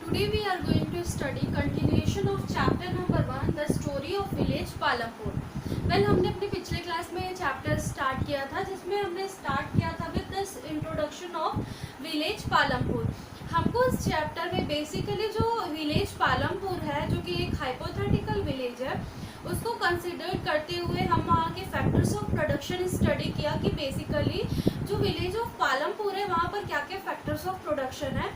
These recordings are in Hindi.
Today we are going to study continuation of chapter number 1, the story of village Palampur. हमने अपने पिछले क्लास में ये चैप्टर स्टार्ट किया था, जिसमें हमने स्टार्ट किया था with this introduction of village Palampur. हमको इस चैप्टर में बेसिकली जो विलेज पालमपुर है, जो कि एक हाइपोथेटिकल विलेज है, उसको कंसिडर करते हुए हम वहाँ के फैक्टर्स ऑफ प्रोडक्शन स्टडी किया कि बेसिकली जो विलेज ऑफ पालमपुर है वहाँ पर क्या क्या फैक्टर्स ऑफ प्रोडक्शन है,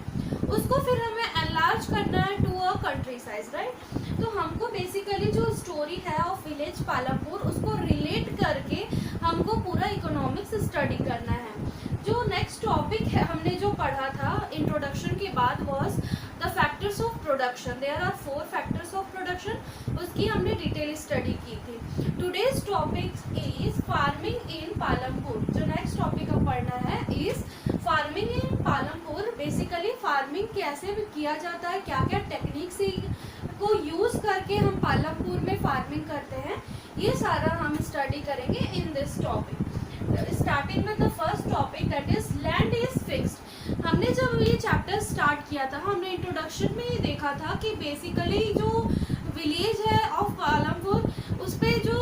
उसको फिर हमें एनलार्ज करना है to a country size, right. तो हमको बेसिकली जो स्टोरी है ऑफ विलेज पालमपुर उसको रिलेट करके हमको पूरा इकोनॉमिक्स स्टडी करना है। जो नेक्स्ट टॉपिक है हमने जो पढ़ा था इंट्रोडक्शन के बाद was the factors of production. There are 4 factors of production, उसकी हमने डिटेल स्टडी की थी। Today's topic is farming in Palampur. जो नेक्स्ट टॉपिक अब पढ़ना है is farming in Palampur. Basically farming कैसे किया जाता है, क्या क्या टेक्निक्स को यूज करके हम पालमपुर में फार्मिंग करते हैं, ये सारा हम स्टडी करेंगे इन दिस टॉपिक। स्टार्टिंग में the first topic that is land is fixed. हमने जब ये चैप्टर स्टार्ट किया था, हमने इंट्रोडक्शन में ही देखा था कि बेसिकली जो विलेज है ऑफ पालमपुर, उस पर जो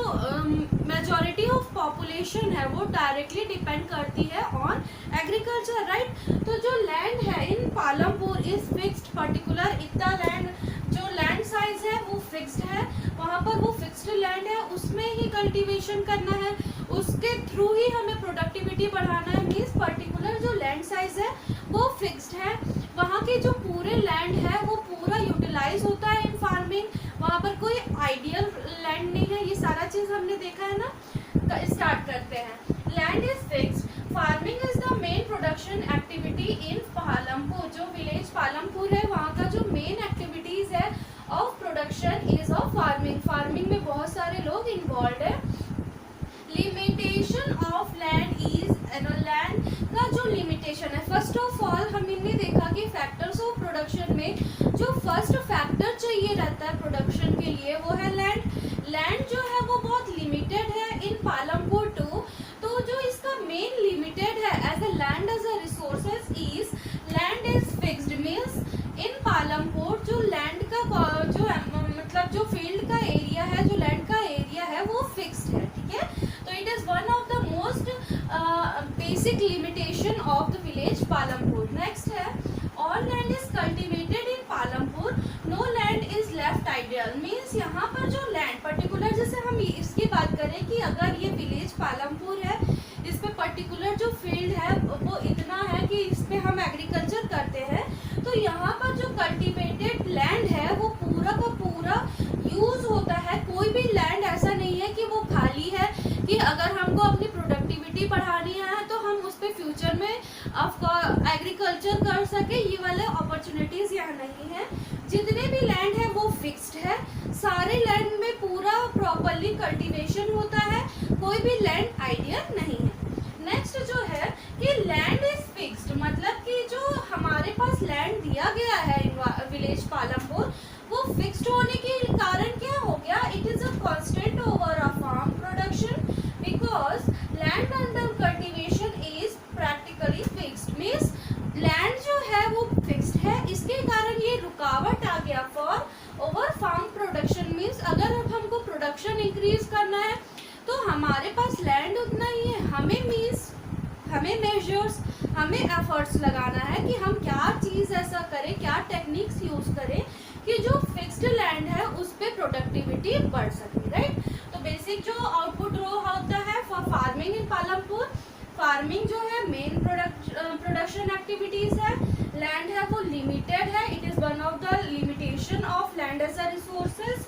मेजॉरिटी ऑफ पॉपुलेशन है वो डायरेक्टली डिपेंड करती है ऑन एग्रीकल्चर, राइट। तो जो लैंड है इन पालमपुर इज फिक्स्ड, पर्टिकुलर इतना लैंड, जो लैंड साइज है वो फिक्स्ड है, वहाँ पर वो फिक्स्ड लैंड है, उसमें ही कल्टीवेशन करना है, उसके थ्रू ही हमें प्रोडक्टिविटी बढ़ाना है। मीन्स पर्टिकुलर जो लैंड साइज है वो फिक्स्ड है, वहाँ के जो पूरे लैंड है वो पूरा यूटिलाइज होता है इन फार्मिंग, वहाँ पर कोई आइडियल लैंड नहीं है। ये सारा चीज़ हमने देखा है ना। स्टार्ट करते हैं। Land is fixed, farming is the main production activity in Palampur. जो विलेज पालमपुर है वहाँ का जो मेन एक्टिविटीज है of production is of farming. Farming में बहुत सारे लोग इन्वॉल्व है। Limitation of land is land का जो लिमिटेशन है, फर्स्ट ऑफ ऑल हमने देखा कि फैक्टर्स ऑफ प्रोडक्शन में जो फर्स्ट फैक्टर चाहिए रहता है प्रोडक्शन के लिए वो है लैंड। लैंड जो है वो बहुत लिमिटेड है इन पालमपुर टू। तो जो इसका मेन लिमिटेड है as a land as a resources is land is fixed. Means in Palampur जो लैंड का जो मतलब जो फील्ड का एरिया है, जो लैंड का एरिया है वो फिक्स्ड है, ठीक है। तो it is one of the most basic limitation of the village Palampur. Next है all land is cultivated in Palampur, no land is left ideal. Means यहाँ पर जो लैंड पर्टिकुलर, जैसे हम इसकी बात करें कि अगर ये विलेज पालमपुर है, इस पे पर्टिकुलर जो फील्ड है वो इतना है कि इस पे हम एग्रीकल्चर करते हैं, तो यहाँ पर जो कल्टिवेटेड लैंड है वो पूरा का पूरा यूज होता है। कोई भी लैंड ऐसा नहीं है कि वो खाली है, कि अगर हमको अपनी प्रोडक्टिविटी बढ़ानी है तो हम उस पर फ्यूचर में एग्रीकल्चर कर सके, ये वाले अपॉर्चुनिटीज यहाँ नहीं है। जितने भी लैंड है वो फिक्स्ड है, सारे लैंड में पूरा प्रॉपरली कल्टीवेशन होता है, कोई भी लैंड आइडियल नहीं है। नेक्स्ट जो है कि लैंड इज फिक्स्ड, मतलब कि जो हमारे पास लैंड दिया गया है विलेज पालमपुर वो फिक्स्ड होने के कारण क्या हो गया, it is a constant over a farm production because land under cultivation is practically fixed. Means land जो है वो फिक्स्ड है, इसके कारण ये रुकावट आ गया for over farm production. Means अगर अब हमको प्रोडक्शन इंक्रीज करना है तो हमारे पास लैंड उतना ही है, हमें मेजर्स, हमें एफर्ट्स लगाना है कि हम क्या चीज़ ऐसा करें, क्या टेक्निक्स यूज करें कि जो फिक्स्ड लैंड है उस पर प्रोडक्टिविटी बढ़ सके, राइट। तो बेसिक जो आउटपुट रो होता है for farming in Palampur, farming जो है मेन प्रोडक्शन एक्टिविटीज है, लैंड है वो लिमिटेड है, it is one of the limitation of land as a resources.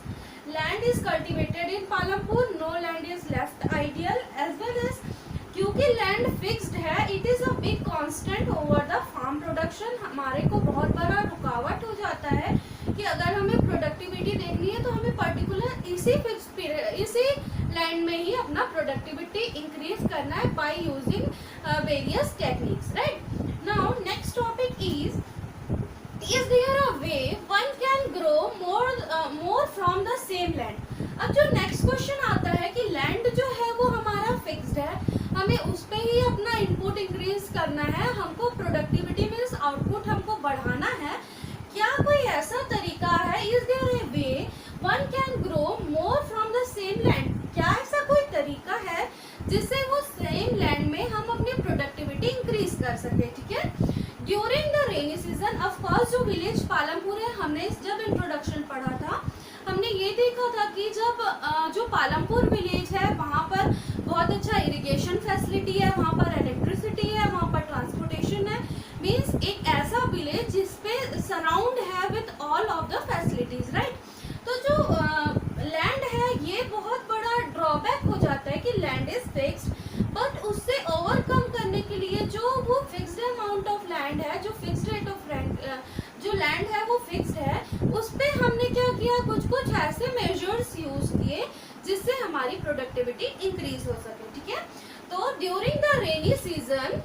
Land is cultivated in Palampur, no land is left ideal as well as क्योंकि लैंड फिक्स्ड है, it is a big constant over the farm production. हमारे को बहुत बड़ा रुकावट हो जाता है कि अगर हमें प्रोडक्टिविटी देखनी है तो हमें पर्टिकुलर इसी लैंड में ही अपना प्रोडक्टिविटी इंक्रीज करना है by using various techniques, right. Now next topic is there a way one can grow more from the same land. अब जो नेक्स्ट क्वेश्चन आता है कि लैंड जो है वो हमारा फिक्स्ड है, हमें उस पर ही अपना इनपुट इंक्रीज करना है, हमको प्रोडक्टिविटी मीन्स आउटपुट हमको बढ़ाना है, क्या क्या कोई ऐसा तरीका है, is there a way one can grow more from the same land? क्या ऐसा कोई तरीका है जिससे वो सेम लैंड में हम अपनी प्रोडक्टिविटी इंक्रीज कर सके? ठीक है, during the rainy season of course जो विलेज पालमपुर है, हमने जब इंट्रोडक्शन पढ़ा था हमने ये देखा था कि जब जो पालमपुर विलेज है वहाँ पर बहुत अच्छा इरिगेशन फैसिलिटी है, वहाँ पर इलेक्ट्रिसिटी है, वहाँ पर ट्रांसपोर्टेशन है, मीन्स एक ऐसा विलेज जिसपे सराउंड है with all of the facilities, right? तो जो लैंड है ये बहुत बड़ा ड्रॉबैक हो जाता है कि लैंड इज फिक्स्ड, बट उससे ओवरकम करने के लिए जो वो फिक्स्ड अमाउंट ऑफ लैंड है, जो फिक्स्ड रेट ऑफ रेंट, जो लैंड है वो फिक्स्ड है, उस पे हमने क्या किया, कुछ कुछ ऐसे मेजर्स यूज किए जिससे हमारी प्रोडक्टिविटी इंक्रीज हो सके। ठीक है, तो during the rainy season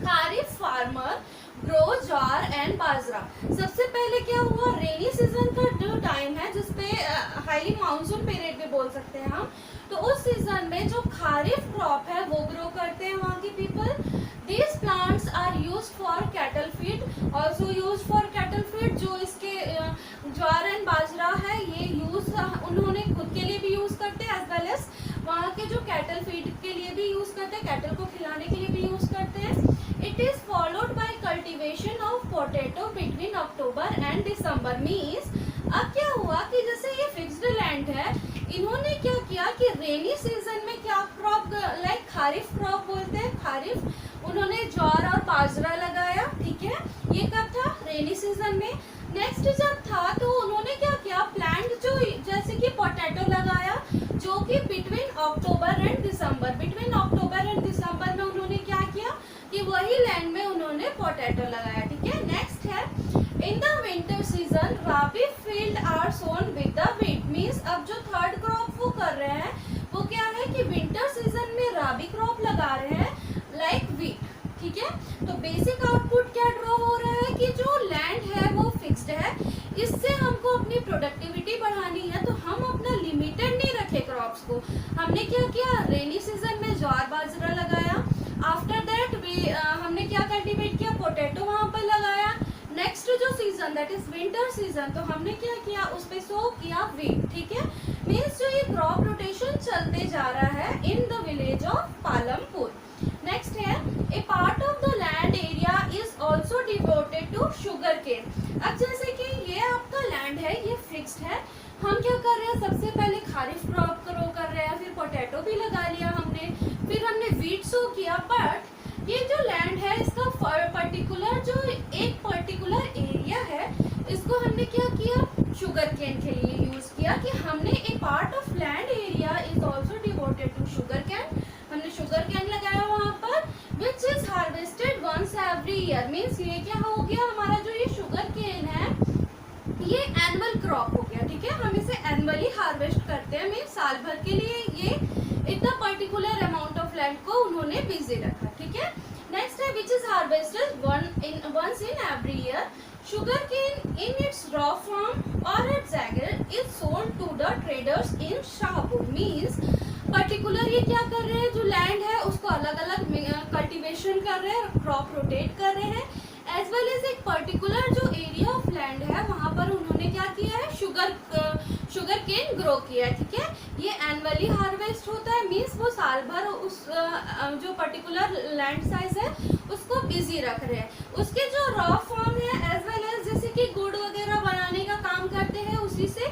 kharif farmer grow jowar and bajra. सबसे पहले क्या हुआ, रेनी सीजन का जो टाइम है जिसपे हाईली मानसून पीरियड भी बोल सकते हैं हम, तो उस सीजन में जो खारिफ क्रॉप है वो ग्रो करते हैं वहाँ के people. These plants are use for cattle feed, also use for cattle feed. जो इसके ज्वार एंड बाजरा है ये यूज उन्होंने खुद के लिए भी यूज करते हैं, एज वेल एज वहाँ के जो कैटल फीड के लिए भी यूज करते हैं, कैटल को खिलाने के लिए भी यूज करते हैं। It is followed by cultivation of potato between October and December. Means अब क्या हुआ कि जैसे ये फिक्स्ड लैंड है, इन्होंने क्या किया कि रेनी सीजन में क्या क्रॉप, लाइक खारिफ क्रॉप बोलते हैं, खारिफ, उन्होंने ज्वार और बाजरा लगाया। ठीक है, ये कब था, रेनी सीजन में। नेक्स्ट जब था तो उन्होंने क्या किया, प्लांट जो जैसे कि पोटैटो लगाया, जो कि between October and December, between October and December में उन्होंने क्या किया कि वही लैंड में उन्होंने पोटैटो लगाया। ठीक है, नेक्स्ट है in the winter season rabi field are sown with the wheat. Means अब जो थर्ड क्रॉप वो कर रहे हैं वो क्या है कि विंटर सीजन में राबी क्रॉप लगा रहे हैं, लाइक वीट। ठीक है, तो बेसिक आउटपुट क्या ड्रॉ हो रहा है कि जो लैंड है वो फिक्स्ड है, इससे हमको अपनी प्रोडक्टिविटी बढ़ानी है, तो हम अपना लिमिटेड नहीं रखे क्रॉप्स को। हमने क्या किया, रेनी सीजन में ज्वार बाजरा लगाया, आफ्टर दैट हमने क्या कल्टीवेट किया, पोटैटो वहाँ पर लगाया। नेक्स्ट जो season that is winter season, तो हमने क्या किया, उस पे सो किया वीट। ठीक है, मीन्स जो ये क्रॉप रोटेशन चलते जा रहा है in the village of Palampur. Next है a part of the land area is also devoted to sugar cane. अब जैसे कि ये आपका लैंड है, ये फिक्स्ड है, हम क्या कर रहे हैं, सबसे पहले खारिफ क्रॉप ग्रो कर रहे हैं, फिर पोटैटो भी लगा लिया हमने, फिर हमने वीट सो किया। बट ये जो लैंड है इसका पर्टिकुलर जो एक पर्टिकुलर एरिया है, इसको हमने क्या किया, शुगर केन के लिए यूज किया कि हमने a part of land area is also devoted to sugar cane. हमने शुगर कैन लगाया वहाँ पर, which is harvested once every year. Means ये क्या हो गया, हमारा जो ये शुगर केन है ये एनुअल क्रॉप हो गया। ठीक है, हम इसे एनुअली हार्वेस्ट करते हैं, मीन्स साल भर के लिए ये इतना पर्टिकुलर अमाउंट ऑफ लैंड को उन्होंने बिजी रखा। ठीक है, नेक्स्ट है which is harvested once in every year. Sugar cane in its raw form और its jaggery is sold to the traders in Shahpur. Means particular ये क्या कर रहे हैं, जो लैंड है उसको अलग अलग कल्टीवेशन कर रहे हैं, क्रॉप रोटेट कर रहे हैं, एज वेल एज एक पर्टिकुलर जो एरिया ऑफ लैंड है वहाँ पर उन्होंने क्या किया है, शुगर केन ग्रो किया है। ठीक है, ये एनुअली हार्वेस्ट होता है, मीन्स वो साल भर उस जो पर्टिकुलर लैंड साइज है उसको बिजी रख रहे हैं। उसके जो रॉ फॉर्म है एज वेल एज जैसे कि गुड़ वगैरह बनाने का काम करते हैं उसी से,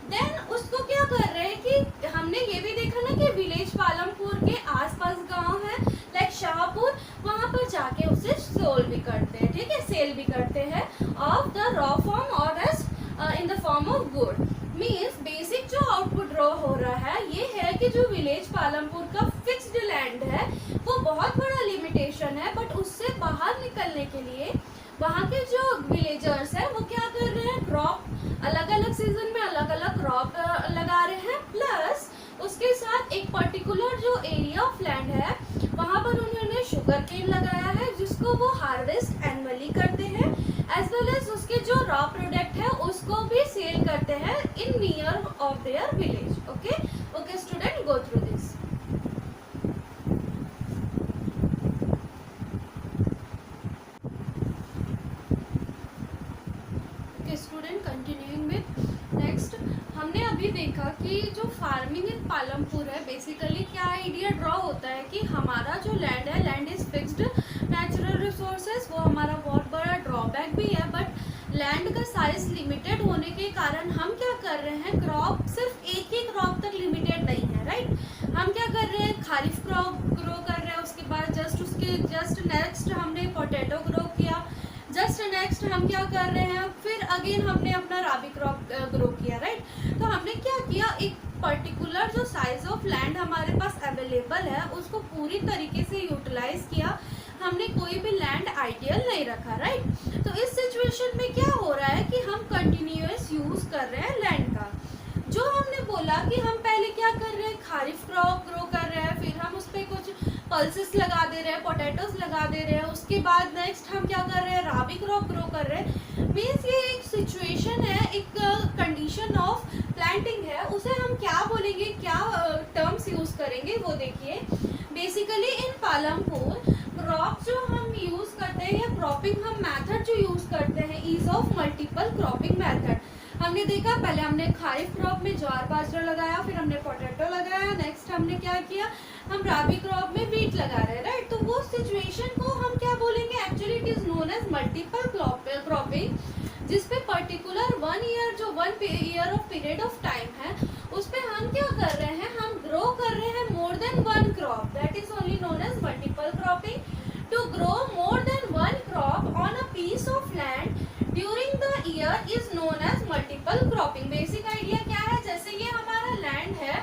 देन उसको क्या कर रहे हैं कि हमने ये भी देखा ना कि विलेज पालमपुर के आसपास गांव है लाइक शाहपुर, वहां पर जाके उसे सोल भी करते हैं। ठीक है, सेल भी करते हैं ऑफ द रॉ फॉर्म और as in the form of gur. Means basic जो आउटपुट ड्रॉ हो रहा है ये है कि जो विलेज पालमपुर का फिक्स्ड लैंड है वो बहुत बड़ा लिमिटेशन है, बट उससे बाहर निकलने के लिए वहाँ के जो विलेजर्स हैं वो क्या कर रहे हैं, क्रॉप अलग अलग सीजन में अलग अलग क्रॉप लगा रहे हैं, प्लस उसके साथ एक पर्टिकुलर जो एरिया ऑफ लैंड है वहाँ पर उन्होंने शुगर केन लगाया है जिसको वो हार्वेस्ट एनुअली करते हैं, एज वेल एज उसके जो रॉ प्रोडक्ट है उसको भी सेल करते हैं in near of their village. Okay okay student, go through this. देखा कि जो फार्मिंग इन पालमपुर है, बेसिकली क्या आइडिया ड्रॉ होता है कि हमारा जो लैंड है, land is fixed natural resources, वो हमारा बहुत बड़ा ड्रॉबैक भी है। बट लैंड का साइज लिमिटेड होने के कारण हम क्या कर रहे हैं, क्रॉप सिर्फ एक ही क्रॉप तक लिमिटेड नहीं है, राइट। हम क्या कर रहे हैं, खारिफ क्रॉप ग्रो कर रहे हैं, उसके बाद जस्ट नेक्स्ट हमने पोटैटो ग्रो किया, जस्ट नेक्स्ट हम क्या कर रहे हैं, फिर अगेन हमने अपना राबी क्रॉप ग्रो किया, राइट। तो हमने क्या किया, एक पर्टिकुलर जो साइज ऑफ लैंड हमारे पास अवेलेबल है उसको पूरी तरीके से यूटिलाइज किया। हमने कोई भी लैंड आइडियल नहीं रखा, राइट। तो इस सिचुएशन में क्या हो रहा है कि हम कंटिन्यूअस यूज कर रहे हैं लैंड का। जो हमने बोला कि हम पहले क्या कर रहे हैं, खारिफ क्रॉप ग्रो कर रहे हैं, फिर हम उस पर कुछ पल्सेस लगा दे रहे हैं, पोटैटोज लगा दे रहे हैं, उसके बाद नेक्स्ट हम क्या कर रहे हैं, राबी क्रॉप ग्रो कर रहे हैं। मीन्स ये एक सिचुएशन है, एक कंडीशन ऑफ प्लांटिंग है, उसे हम क्या बोलेंगे, क्या टर्म्स यूज करेंगे वो देखिए। बेसिकली इन पालमपुर क्रॉप जो हम यूज करते हैं या क्रॉपिंग हम मेथड जो यूज करते हैं is of multiple cropping method. हमने देखा पहले हमने खारिफ क्रॉप में ज्वार बाजरा लगाया, फिर हमने पोटैटो लगाया, नेक्स्ट हमने क्या किया, हम राबी क्रॉप में वीट लगा रहे हैं, राइट। तो वो सिचुएशन को हम क्या बोलेंगे, actually it is known as multiple cropping, जिसपे पर्टिकुलर 1 ईयर जो 1 year of period of time है उस पे हम क्या कर रहे हैं, हम ग्रो कर रहे हैं more than 1 crop, that is only known as multiple cropping. To grow more than 1 crop on a piece of land during the year is known as multiple cropping. Basic idea क्या है, जैसे ये हमारा लैंड है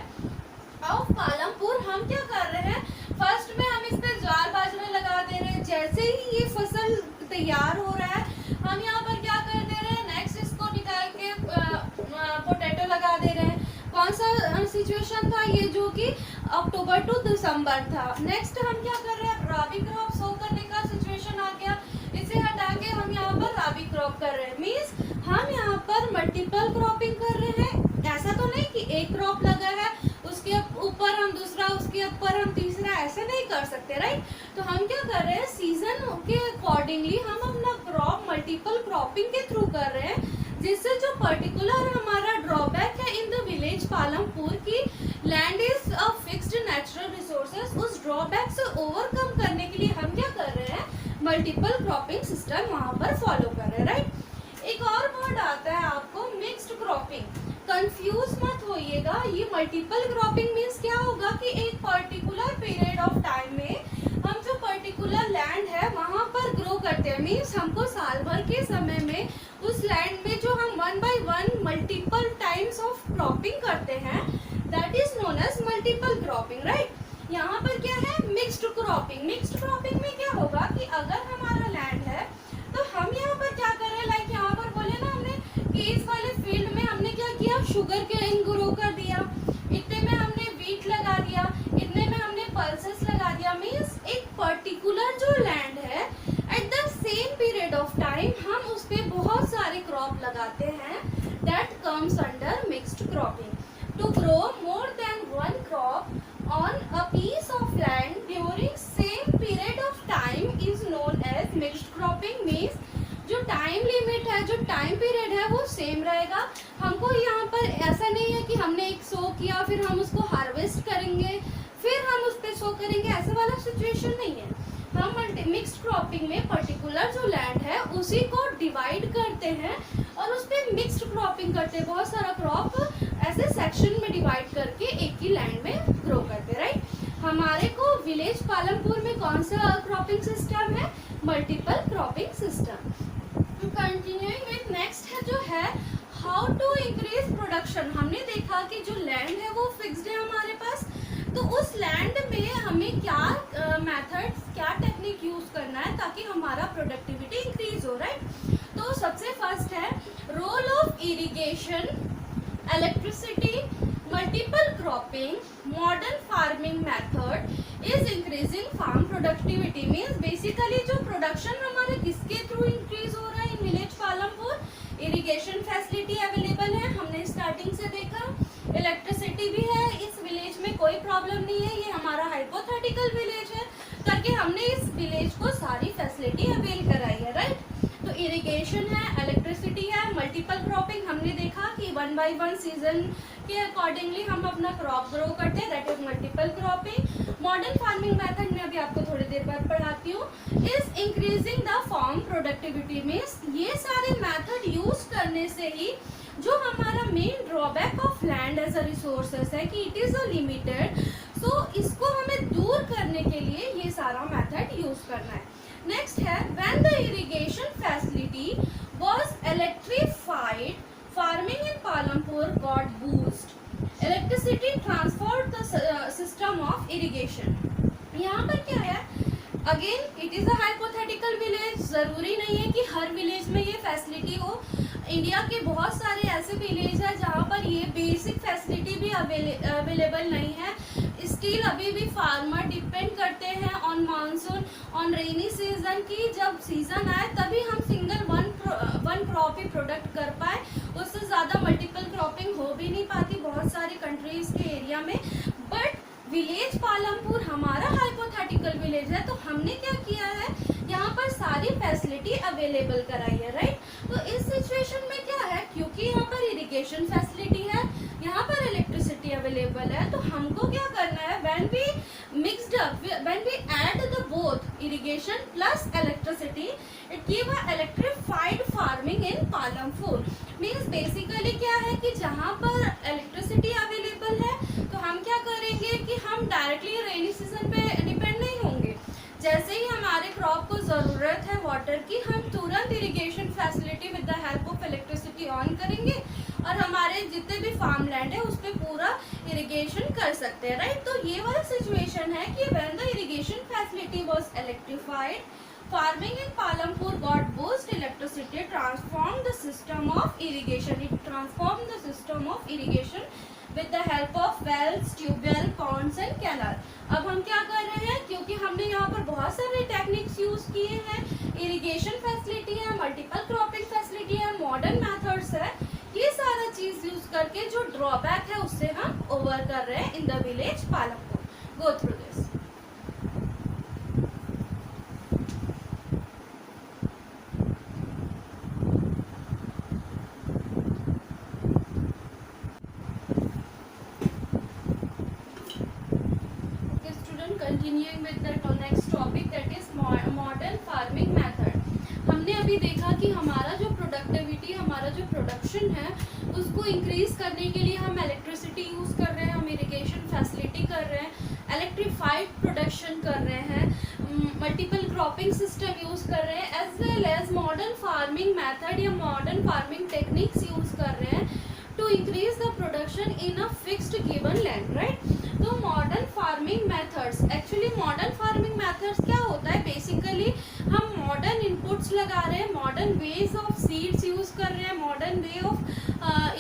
ऑफ पालमपुर, हम क्या कर रहे हैं, फर्स्ट में हम इस पे ज्वार बाजरा लगा दे रहे हैं, जैसे ही ये फसल तैयार हो रहा है हम यहाँ पर क्या कर दे रहे हैं, नेक्स्ट इसको निकाल के पोटैटो लगा दे रहे हैं। कौन सा सिचुएशन था ये, जो कि अक्टूबर टू दिसंबर था। नेक्स्ट हम क्या कर रहे हैं, राबी क्रॉप सो करने का सिचुएशन आ गया, इसे हटा के हम यहाँ पर राबी क्रॉप कर रहे हैं। मीन्स हम यहाँ पर मल्टीपल क्रॉपिंग कर रहे हैं। ऐसा तो नहीं कि एक क्रॉप लगा है उसके ऊपर हम दूसरा, उसके ऊपर हम तीसरा, ऐसे नहीं कर सकते, राइट। तो हम क्या कर रहे हैं, सीजन के अकॉर्डिंगली हम अपना क्रॉप मल्टीपल क्रॉपिंग के थ्रू कर रहे हैं, जिससे जो पर्टिकुलर हमारा ड्रॉबैक है इन द विलेज पालमपुर की land is a fixed natural resources, उस ड्रॉबैक से ओवरकम करने के लिए हम क्या कर रहे हैं, मल्टीपल क्रॉपिंग सिस्टम वहां पर फॉलो कर रहे हैं, राइट। एक और वर्ड आता है आपको, मिक्स्ड क्रॉपिंग। कंफ्यूज मत होइएगा, ये मल्टीपल क्रॉपिंग मीन्स क्या होगा कि एक पर्टिकुलर पीरियड ऑफ टाइम में हम जो पर्टिकुलर लैंड है वहां पर ग्रो करते हैं। मीन्स हमको साल भर के समय में उस लैंड में जो हम 1 by 1 multiple times of cropping करते हैं, that is known as multiple cropping, right. यहाँ पर क्या है, मिक्स्ड क्रॉपिंग। मिक्स्ड क्रॉपिंग में क्या होगा कि अगर हमारा लैंड है तो हम यहाँ पर क्या कर रहे हैं, लाइक यहाँ पर बोले ना हमने कि इस वाले फील्ड में हमने क्या किया, शुगर केन ग्रो कर दिया, इतने में हमने वीट लगा दिया, इतने में हमने पल्सेस लगा दिया। मीन्स एक पर्टिकुलर जो लैंड है at the same period of time हम उस पर बहुत सारे क्रॉप लगाते हैं, that comes under mixed cropping. To grow more than 1 crop on a piece of land during same period of time is known as mixed cropping. Means जो टाइम लिमिट है, जो टाइम पीरियड है वो सेम रहेगा। हमको यहाँ पर ऐसा नहीं है कि हमने एक सो किया फिर हम उसको हार्वेस्ट करेंगे फिर हम उस पर सो करेंगे, ऐसा वाला सिचुएशन नहीं है। हम मिक्स्ड क्रॉपिंग में पर्टिकुलर जो लैंड है उसी को डिवाइड करते हैं और उस पर मिक्स्ड क्रॉपिंग करते हैं, बहुत सारा क्रॉप ऐसे सेक्शन में डिवाइड करके एक ही लैंड में ग्रो करते, राइट। हमारे को विलेज पालमपुर में कौन सा क्रॉपिंग सिस्टम है, multiple cropping system. Continuing with next है जो है हाउ टू इंक्रीज प्रोडक्शन। हमने देखा कि जो लैंड है वो फिक्स्ड है हमारे पास, तो उस लैंड में हमें क्या मेथड्स, क्या टेक्निक यूज करना है ताकि हमारा प्रोडक्टिविटी इंक्रीज हो, राइट। तो सबसे फर्स्ट है role of irrigation, electricity, multiple cropping, modern farming method is increasing farm productivity. Means basically जो प्रोडक्शन हमारे किसके थ्रू इंक्रीज हो रहा है in village Palampur, irrigation facility available है, हमने स्टार्टिंग से देखा, इलेक्ट्रिसिटी भी है, इस विलेज में कोई प्रॉब्लम नहीं है, ये हमारा हाइपोथेटिकल विलेज है करके हमने इस विलेज को सारी फैसिलिटी अवेल कराई है, राइट। तो इरिगेशन है, इलेक्ट्रिसिटी है, मल्टीपल क्रॉपिंग हमने देखा कि 1 by 1 सीजन के अकॉर्डिंगली हम अपना क्रॉप ग्रो करते हैं, that is multiple cropping. Modern farming method में अभी आपको थोड़ी देर बाद पढ़ाती हूँ। Is increasing the farm productivity means ये सारे मेथड यूज करने से ही जो हमारा main drawback of land as a resources है कि it is a limited, so इसको हमें दूर करने के लिए ये सारा मेथड यूज करना है। नेक्स्ट है when the irrigation facility was electrified, farming in Palampur got boost, electricity transformed the system of irrigation. यहाँ पर क्या है, again it is a hypothetical village, जरूरी नहीं है कि हर विलेज में ये फैसिलिटी हो। इंडिया के बहुत सारे ऐसे विलेज है जहाँ पर ये बेसिक फैसिलिटी भी अवेलेबल नहीं है। स्टिल अभी भी फार्मर डिपेंड करते हैं on monsoon, on rainy season की, जब सीजन आए तभी हम सिंगल वन क्रॉप ही प्रोडक्ट कर पाए, उससे ज़्यादा मल्टीपल क्रॉपिंग हो भी नहीं पाती बहुत सारी कंट्रीज के एरिया में। बट विलेज पालमपुर हमारा हाइपोथेटिकल विलेज है, तो हमने क्या किया है, यहाँ पर सारी फैसिलिटी अवेलेबल कराई है, राइट। तो इस सिचुएशन में क्या है, क्योंकि यहाँ पर इरिगेशन फैसिलिटी है, यहाँ पर इलेक्ट्रिसिटी अवेलेबल है, तो हमको क्या करना है, when we mixed up, when we add the both irrigation plus electricity, it give a electrified farming in Palampur. Means basically क्या है कि जहाँ पर इलेक्ट्रिसिटी अवेलेबल है तो हम क्या करेंगे कि हम डायरेक्टली रेनी सीजन पे डिपेंड नहीं होंगे। जैसे ही हमारे क्रॉप को ज़रूरत है वाटर की, हम तुरंत irrigation facility with the help of electricity on करेंगे और हमारे जितने भी फार्म लैंड है उस पर पूरा इरिगेशन कर सकते हैं, राइट। तो ये वाला सिचुएशन है कि when the irrigation facility was electrified, farming in Palampur got boost, electricity transformed the system of irrigation, it transformed the system of irrigation with the help of wells, tubewell, ponds and canal। अब हम क्या कर रहे हैं, क्योंकि हमने यहाँ पर बहुत सारे टेक्निक्स यूज किए हैं, इरिगेशन फैसिलिटी है, मल्टीपल क्रॉपिंग फैसिलिटी है, मॉडर्न मेथड्स है, ये सारा चीज यूज करके जो ड्रॉबैक है उससे हम ओवर कर रहे हैं इन the village Palampur. Go through this. Continuing with the next topic, that is modern farming method। हमने अभी देखा कि हमारा जो प्रोडक्टिविटी, हमारा जो प्रोडक्शन है उसको इंक्रीज करने के लिए हम इलेक्ट्रिसिटी यूज कर रहे हैं, हम इरिगेशन फैसिलिटी कर रहे हैं, इलेक्ट्रीफाइड प्रोडक्शन कर रहे हैं, मल्टीपल क्रॉपिंग सिस्टम यूज कर रहे हैं, as well as modern farming method या मॉडर्न फार्मिंग टेक्निक्स यूज कर रहे हैं to increase the production in a fixed given land, right. तो modern farming methods, actually modern farming methods क्या होता है, बेसिकली हम मॉडर्न इनपुट्स लगा रहे हैं, modern ways of seeds use कर रहे हैं, modern way of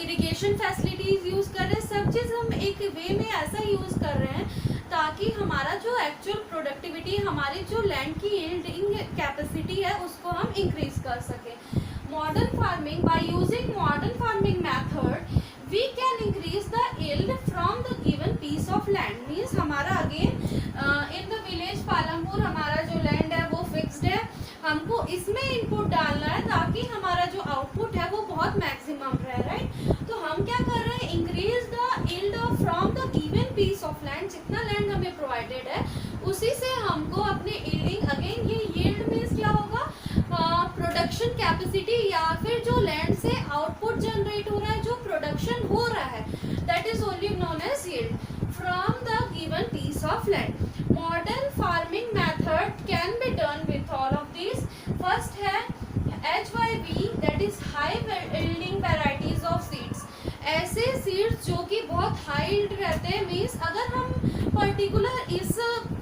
irrigation facilities use कर रहे हैं, सब चीज़ हम एक वे में ऐसा यूज कर रहे हैं ताकि हमारा जो एक्चुअल प्रोडक्टिविटी, हमारी जो लैंड की यील्डिंग कैपेसिटी है उसको हम इंक्रीज कर सकें। Modern farming, by using modern farming method we can increase the yield from the given piece of land। means हमारा again in the village Palampur हमारा जो land है वो fixed है, हमको इसमें input डालना है ताकि हमारा जो output है वो बहुत maximum रहे, right। तो हम क्या कर रहे हैं, increase the yield from the given piece of land, जितना land हमें provided है उसी से हमको अपने yielding, again ये yield means क्या होगा, प्रोडक्शन कैपेसिटी या फिर जो लैंड से आउटपुट जनरेट हो रहा है, जो प्रोडक्शन हो रहा है, that is only known as yield from the given piece of land. Modern farming method can be done with all of this. First है HYV, that is high yielding varieties of seeds. ऐसे सीड्स जो कि बहुत हाई यील्ड रहते हैं, मीन्स अगर हम पर्टिकुलर इस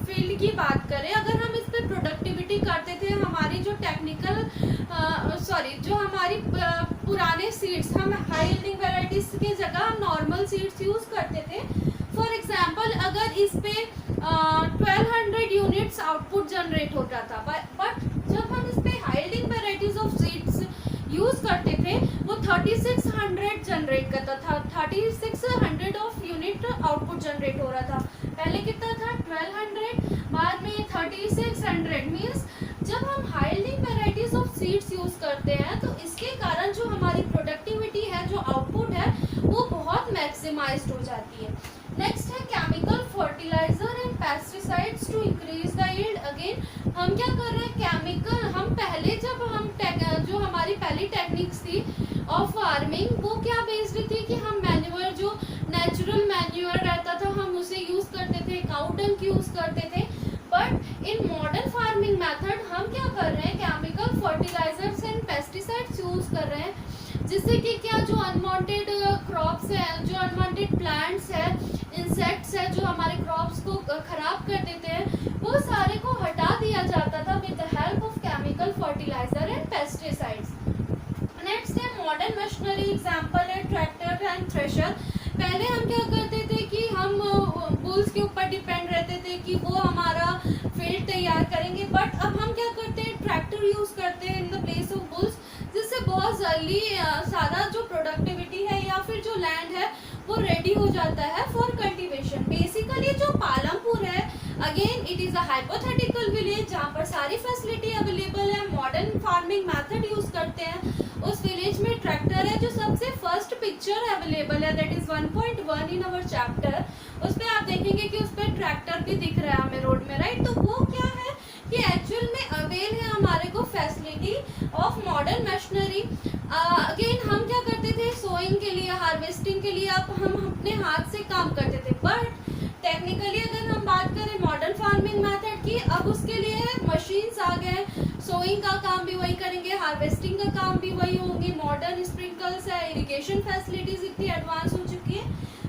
फील्ड की बात करें, अगर हम इस पे प्रोडक्टिविटी करते थे, हमारी जो टेक्निकल जो हमारी पुराने सीड्स, हम हाई यील्डिंग वैराइटीज की जगह हम नॉर्मल सीड्स यूज करते थे। फॉर एग्जांपल अगर इस पे 1200 यूनिट्स आउटपुट जनरेट होता था, बट जब हम इस पे high yielding varieties of seeds use करते थे वो 3600 जनरेट करता था, 3600 ऑफ यूनिट आउटपुट जनरेट हो रहा था। पहले कितना था, 1200, बाद में 3600। मीन्स जब हम high yielding varieties of seeds use करते हम क्या कर रहे हैं, केमिकल, हम पहले जब हम जो हमारी पहली टेक्निक्स थी ऑफ फार्मिंग वो क्या बेस्ड थी कि हम मैन्यूअर, जो नेचुरल मैन्यूअर रहता था हम उसे यूज करते थे, काउ डंग यूज करते थे। But in modern farming method हम क्या कर रहे हैं, chemical fertilizers and pesticides use कर रहे हैं, जिससे कि क्या जो अनवांटेड क्रॉप्स है, जो अनवांटेड प्लांट्स है, इंसेक्ट्स है जो हमारे क्रॉप्स को खराब कर देते हैं, वो सारे को हटा दिया जाता था with the help of chemical fertilizer and pesticides. Next है मॉडर्न मशीनरी, एग्जांपल है ट्रैक्टर एंड थ्रेशर। पहले हम क्या करते थे कि हम बुल्स के ऊपर डिपेंड रहते थे कि वो हमारा फील्ड तैयार करेंगे, बट अब हम क्या करते हैं, ट्रैक्टर यूज करते हैं in the place of bulls, जिससे बहुत जल्दी सारा जो प्रोडक्टिविटी है या फिर जो लैंड है वो रेडी हो जाता है फॉर कल्टीवेशन। बेसिकली जो पालमपुर है, again it is a hypothetical village जहाँ पर सारी फैसिलिटी अवेलेबल है, मॉडर्न फार्मिंग मेथड यूज करते हैं। उस विलेज में ट्रैक्टर है, जो सबसे फर्स्ट पिक्चर अवेलेबल है, that is 1.1 in our chapter. उस पर आप देखेंगे कि उस पर ट्रैक्टर भी दिख रहा है हमें रोड में, राइट। तो वो क्या है कि एक्चुअल में अवेल है हमारे को facility of modern machinery. Again हम क्या करते थे, सोइंग के लिए, हार्वेस्टिंग के लिए अब हम अपने हाथ से काम करते थे, बट टेक्निकली अगर हम बात करें मॉडर्न फार्मिंग मेथड की, अब उसके लिए मशीन्स आ गए, सोइंग का काम भी वही करेंगे, हार्वेस्टिंग का काम भी वही होंगे, मॉडर्न स्प्रिंकल्स है, इरिगेशन फैसिलिटीज इतनी एडवांस हो चुकी है।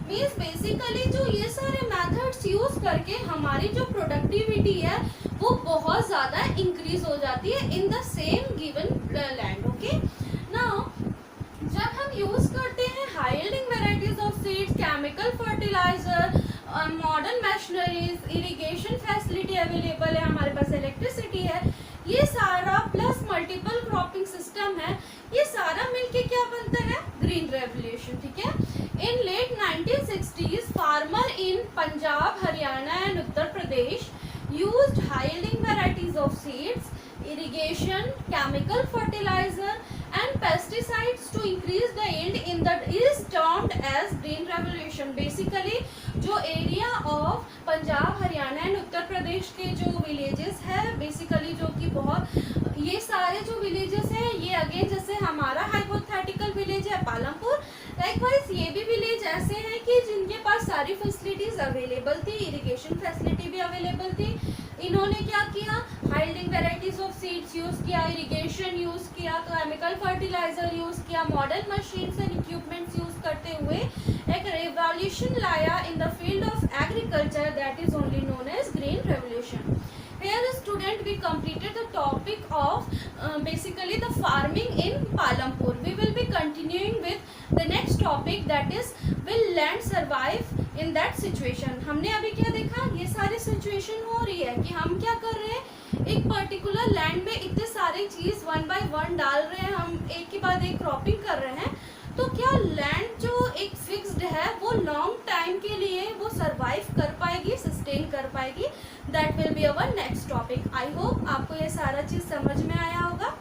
मीन्स बेसिकली जो ये सारे मेथड्स यूज करके हमारी जो प्रोडक्टिविटी है वो बहुत ज़्यादा इंक्रीज हो जाती है in the same given land. Okay, now जब हम यूज करते हैं high yielding varieties of seeds, chemical fertilizer, modern machineries, irrigation facility available है, हमारे पास इलेक्ट्रिसिटी है, ये सारा प्लस मल्टीपल क्रॉपिंग सिस्टम है, ये सारा मिलके क्या बनता है, ग्रीन रेवोल्यूशन। ठीक है, in late 1960s farmer in Punjab, Haryana and Uttar Pradesh used high yielding varieties of seeds, irrigation, chemical fertilizer and pesticides to increase the yield in that is termed as green revolution। basically जो area of Punjab, Haryana and Uttar Pradesh के जो विलेजेस है, बेसिकली जो कि बहुत, ये सारे जो विलेजेस हैं, ये अगेन जैसे हमारा हाइपोथेटिकल विलेज है पालमपुर, लाइकवाइज ये भी विलेज ऐसे हैं कि जिनके पास सारी फैसिलिटीज अवेलेबल थी, इरिगेशन फैसिलिटी भी अवेलेबल थी। इन्होंने क्या किया, high yielding varieties of seeds use किया, इरिगेशन यूज किया, केमिकल फर्टिलाइजर यूज किया, modern machines and equipments use करते हुए एक रेवोल्यूशन लाया in the field of agriculture, that is only known as green revolution. Here student we completed the topic of basically the farming in Palampur. We will be continuing with the next topic, that is will land survive in that situation। हमने अभी क्या देखा, ये सारी सिचुएशन हो रही है कि हम क्या कर रहे हैं, एक पर्टिकुलर लैंड में इतने सारे चीज वन बाय वन डाल रहे हैं, हम एक के बाद एक क्रॉपिंग कर रहे हैं, तो क्या लैंड जो एक फिक्स्ड है वो लॉन्ग टाइम के लिए वो सरवाइव कर पाएगी, सस्टेन कर पाएगी, that will be our next topic. I hope आपको ये सारा चीज समझ में आया होगा।